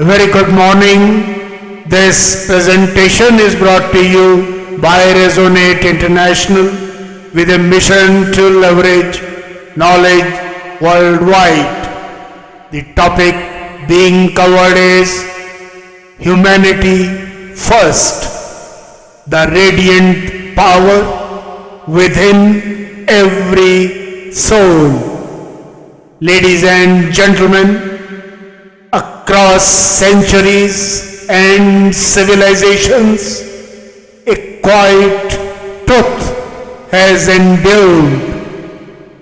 A very good morning. This presentation is brought to you by Resonate International with a mission to leverage knowledge worldwide. The topic being covered is Humanity First, the radiant power within every soul. Ladies and gentlemen, across centuries and civilizations, a quiet truth has endured.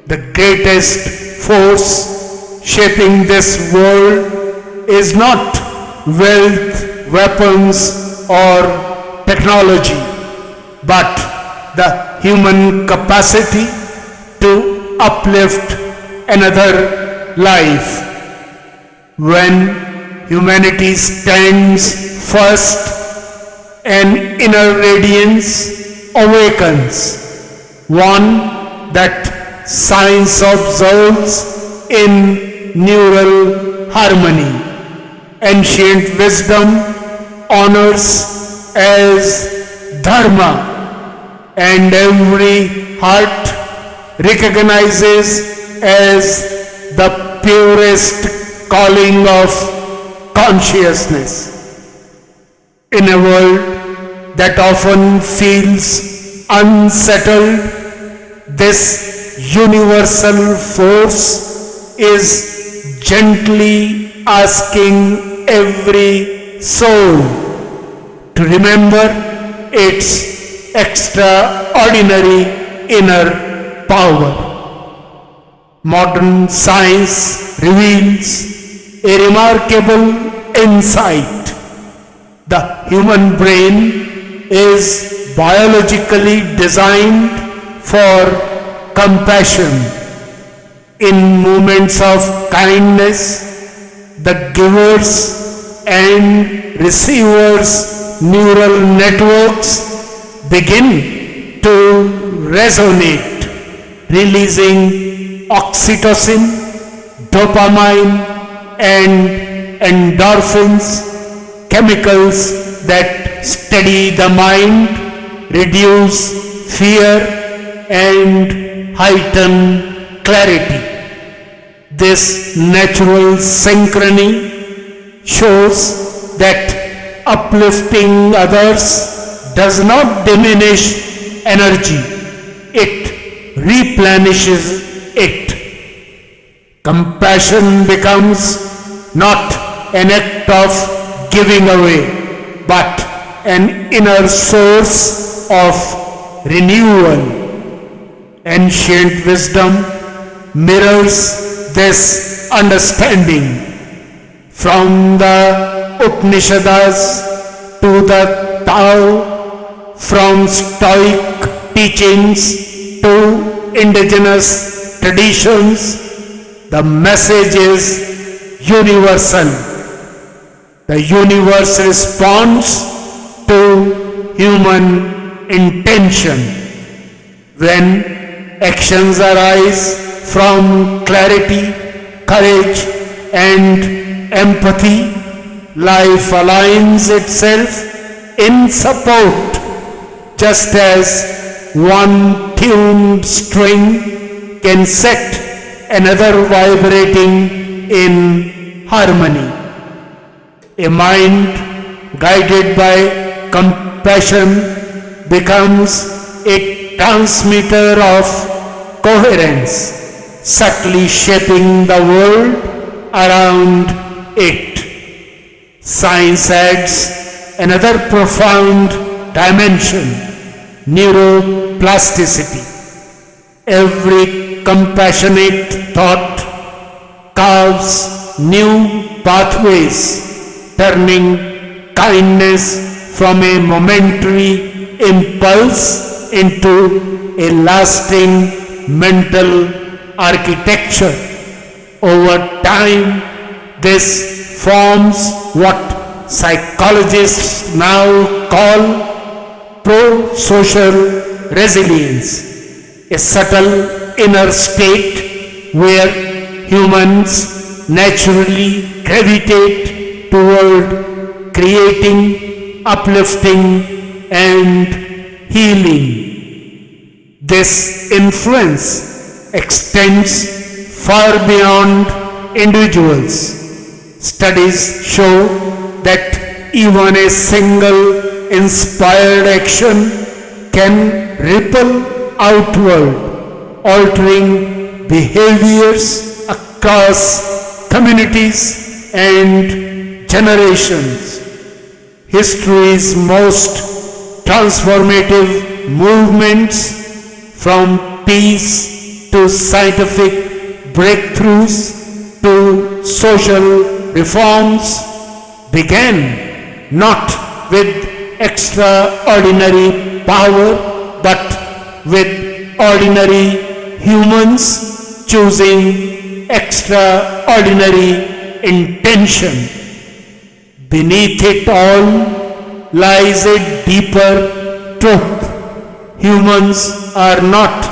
The greatest force shaping this world is not wealth, weapons, or technology, but the human capacity to uplift another life. When humanity stands first, an inner radiance awakens, one that science observes in neural harmony. Ancient wisdom honors as dharma, and every heart recognizes as the purest calling of consciousness. In a world that often feels unsettled, this universal force is gently asking every soul to remember its extraordinary inner power. Modern science reveals a remarkable insight. The human brain is biologically designed for compassion. In moments of kindness, the givers and receivers' neural networks begin to resonate, releasing oxytocin, dopamine, and endorphins, chemicals that steady the mind, reduce fear, and heighten clarity. This natural synchrony shows that uplifting others does not diminish energy, it replenishes it. Compassion becomes not an act of giving away, but an inner source of renewal. Ancient wisdom mirrors this understanding. From the Upanishads to the Tao, from Stoic teachings to indigenous traditions, the message is universal. The universe responds to human intention. When actions arise from clarity, courage, and empathy, life aligns itself in support, just as one tuned string can set another vibrating in harmony. A mind guided by compassion becomes a transmitter of coherence, subtly shaping the world around it. Science adds another profound dimension: neuroplasticity. Every compassionate thought carves new pathways, turning kindness from a momentary impulse into a lasting mental architecture. Over time, this forms what psychologists now call pro-social resilience, a subtle inner state where humans naturally gravitate toward creating, uplifting, and healing. This influence extends far beyond individuals. Studies show that even a single inspired action can ripple outward, altering behaviors across communities and generations. History's most transformative movements, from peace to scientific breakthroughs to social reforms, began not with extraordinary power but with ordinary humans choosing extraordinary intention. Beneath it all lies a deeper truth. Humans are not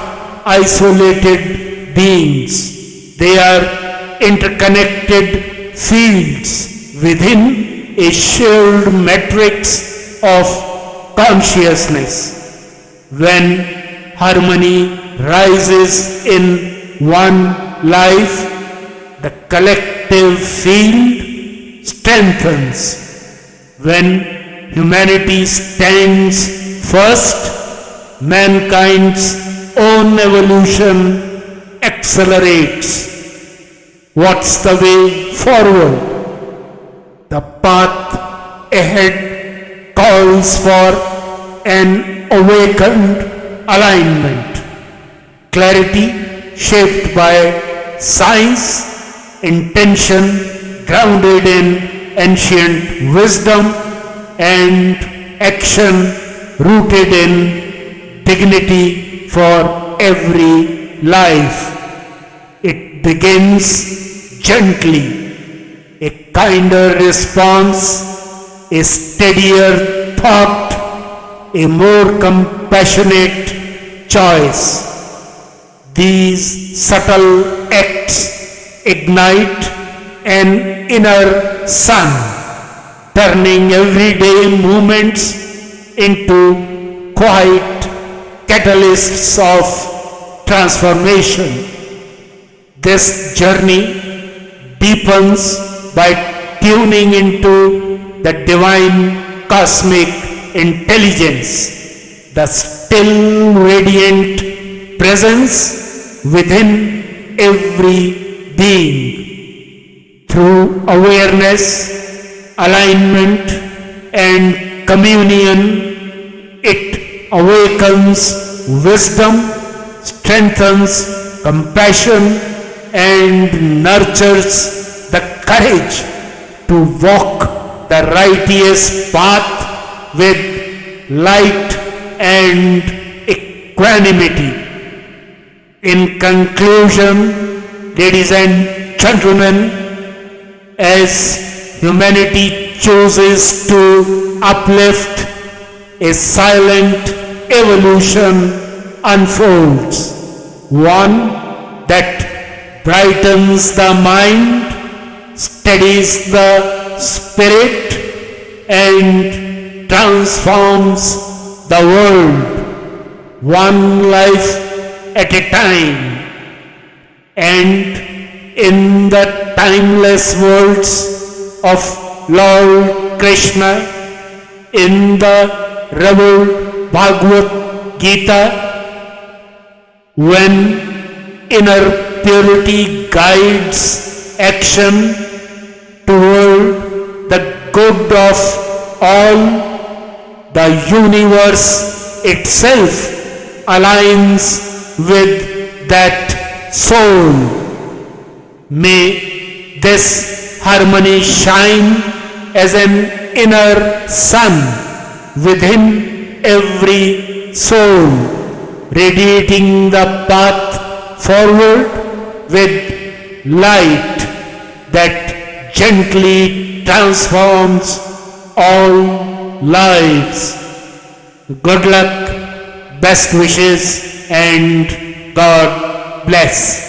isolated beings. They are interconnected fields within a shared matrix of consciousness. When harmony rises in one life, the collective field strengthens. When humanity stands first, mankind's own evolution accelerates. What's the way forward? The path ahead calls for an awakened alignment, clarity shaped by science, intention grounded in ancient wisdom, and action rooted in dignity for every life. It begins gently, a kinder response, a steadier thought, a more compassionate choice. These subtle acts ignite an inner sun, turning everyday movements into quiet catalysts of transformation. This journey deepens by tuning into the divine cosmic intelligence, the still radiant presence within every being. Through awareness, alignment, and communion, it awakens wisdom, strengthens compassion, and nurtures the courage to walk the righteous path with light and equanimity. In conclusion, ladies and gentlemen, as humanity chooses to uplift, a silent evolution unfolds, one that brightens the mind, steadies the spirit, and transforms the world, one life at a time. And in the timeless words of Lord Krishna, in the revered Bhagavad Gita, when inner purity guides action toward the good of all, the universe itself aligns with that soul. May this harmony shine as an inner sun within every soul, radiating the path forward with light that gently transforms all lives. Good luck, best wishes, and God bless.